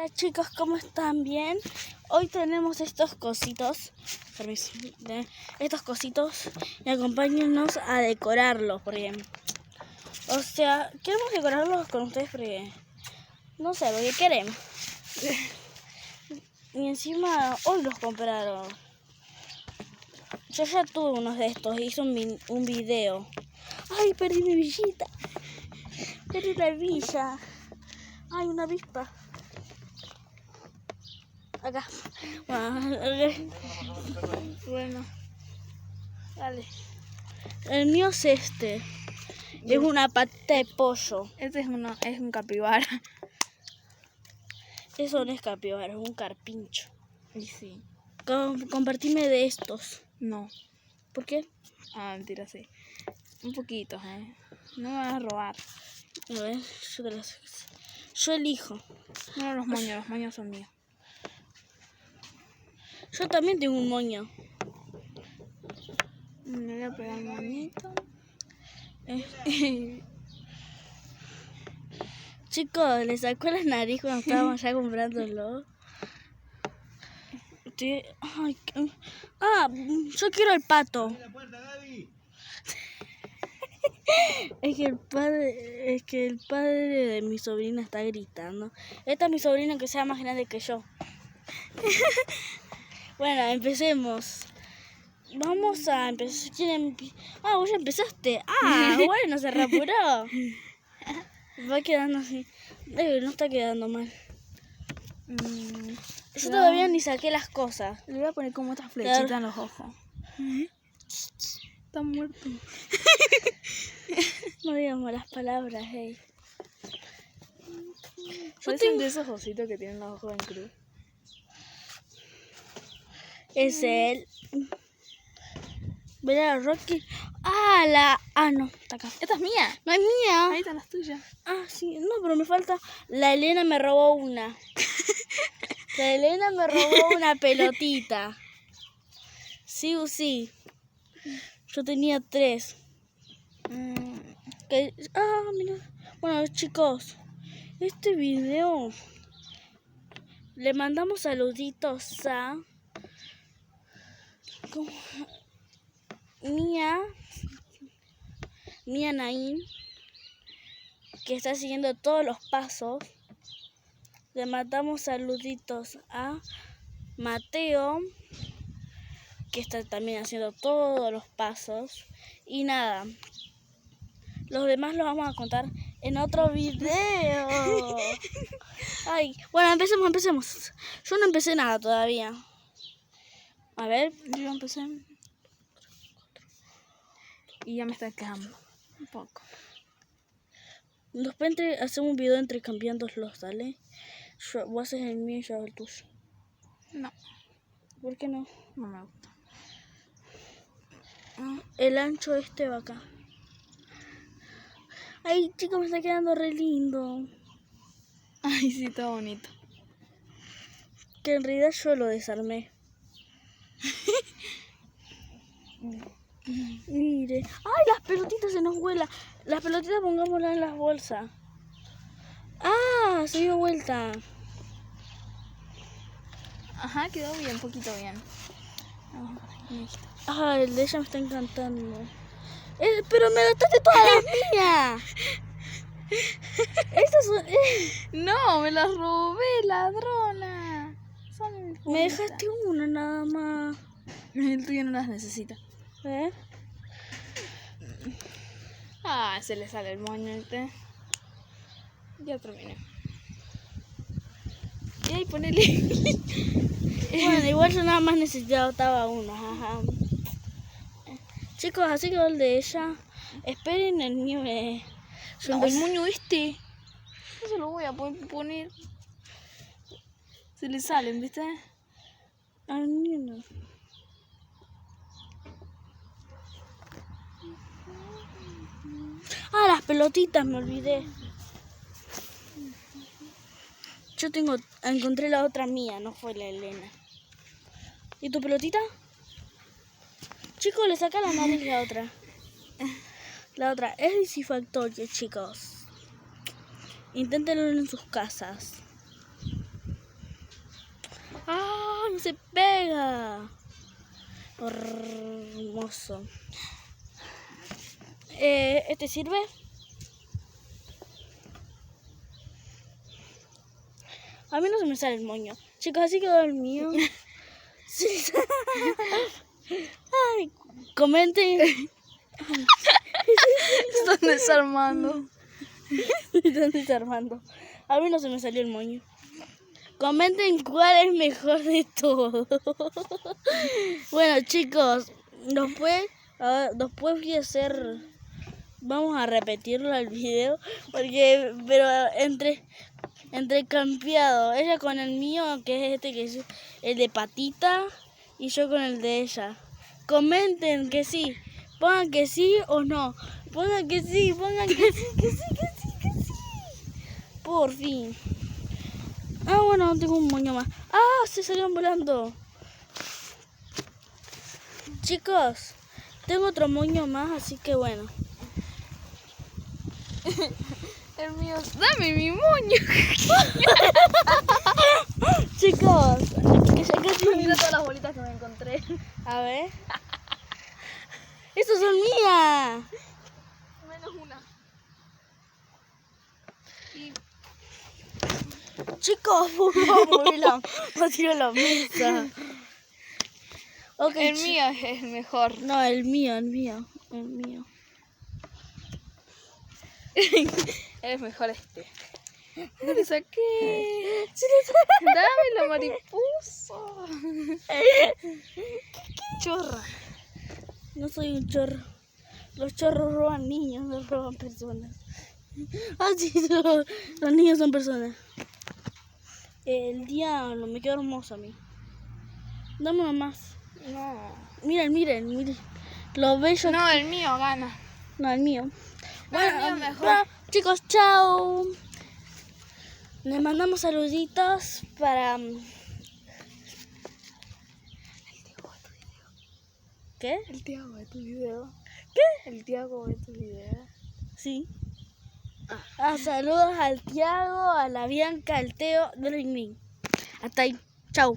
Hola chicos, ¿cómo están? ¿Bien? Hoy tenemos estos cositos, permiso, estos cositos y acompáñennos a decorarlos porque, o sea, queremos decorarlos con ustedes porque, no sé, porque queremos. Y encima hoy los compraron. Yo ya tuve unos de estos, hice un video. ¡Ay, perdí mi villita! Perdí la villa. ¡Ay, una avispa! Acá. Bueno, dale. El mío es este. Es una pata de pollo. Este es un capibara. Eso no es capibara, es un carpincho. Y sí. Compartime de estos. No. ¿Por qué? Ah, mentira, sí. Un poquito, No me vas a robar. A ver, yo elijo. No, los moños son míos. Yo también tengo un moño. Me voy a pegar el moñito. Chicos, ¿les sacó la nariz cuando estábamos ya comprándolo? Yo quiero el pato. Es que el padre de mi sobrina está gritando. Esta es mi sobrina que sea más grande que yo. Bueno, empecemos. Vamos a empezar. Vos ya empezaste. Bueno, se reapuró. Va quedando así. No está quedando mal. Yo todavía ni saqué las cosas. Le voy a poner como otra flechita en los ojos. Está muerto. No digamos las palabras, hey. Parecen de esos ositos que tienen los ojos en cruz. Es él. Verá, Rocky. No, está acá. Esta es mía. No es mía. Ahí están las tuyas. Sí, no, pero me falta. La Elena me robó una. La Elena me robó una pelotita. Sí o sí. Yo tenía 3. Mira. Bueno, chicos, este video le mandamos saluditos a Mía Naín, que está siguiendo todos los pasos. Le mandamos saluditos a Mateo, que está también haciendo todos los pasos. Y nada, los demás los vamos a contar en otro video. Bueno, empecemos. Yo no empecé nada todavía. A ver, yo empecé. Y ya me está quejando un poco. Después hacemos un video intercambiándolos, ¿dale? Vos haces el mío y yo hago el tuyo. No. ¿Por qué no? No me gusta. El ancho va acá. Ay, chicos, me está quedando re lindo. Ay, sí, está bonito. Que en realidad yo lo desarmé. Mire. ¡Ay, las pelotitas se nos vuelan! Las pelotitas pongámoslas en las bolsas. Se dio vuelta. Ajá, quedó bien, poquito bien. El de ella me está encantando. Pero me gastaste todas las mías. Estas son... No, me las robé, ladrona. Me dejaste una nada más. El tuyo no las necesita. ¿Eh? Se le sale el moñete. Ya terminé. Y ahí ponele. Bueno, igual yo nada más necesitaba uno. Ajá. Chicos, así quedó el de ella. Esperen el mío. El moño no se lo voy a poner. Se le salen, ¿viste? Al mío no. Las pelotitas, me olvidé. Encontré la otra mía, no fue la Elena. ¿Y tu pelotita? Chicos, le saca la nariz la otra. La otra es satisfactoria, chicos. Inténtenlo en sus casas. cómo se pega. Hermoso. ¿Este sirve? A mí no se me sale el moño. Chicos, así quedó el mío. Sí. Ay, comenten. Están desarmando. Están desarmando. A mí no se me salió el moño. Comenten cuál es mejor de todo. Bueno, chicos, después voy a hacer. Vamos a repetirlo el video. Pero entre cambiado. Ella con el mío, que es que es el de patita. Y yo con el de ella. Comenten que sí. Pongan que sí o no. Pongan que sí, que sí. Por fin. Ah, bueno, tengo un moño más. Ah, se salieron volando. Chicos, tengo otro moño más, así que bueno. El mío. ¡Dame mi moño! Chicos, que ya casi... Mira todas las bolitas que me encontré. A ver. ¡Estas son mías! Menos una. Y Chicos, no tiro la mesa. Okay, el mío es mejor. No, el mío. Es mejor este. No le saqué. Dame la mariposa. Chorra. No soy un chorro. Los chorros roban niños, no roban personas. Ah, sí, los niños son personas. El diablo, me quedó hermoso a mí. Dame uno más. No. Miren. Lo bello. No, el mío gana. No, el mío. Bueno, el mío mejor. Bueno, chicos, chao. Les mandamos saluditos para... ¿Qué? El Tiago ve tu video. ¿Qué? El Tiago ve tu video. Sí. Saludos al Tiago, a la Bianca, al Teo, del Ring. Hasta ahí. Chao.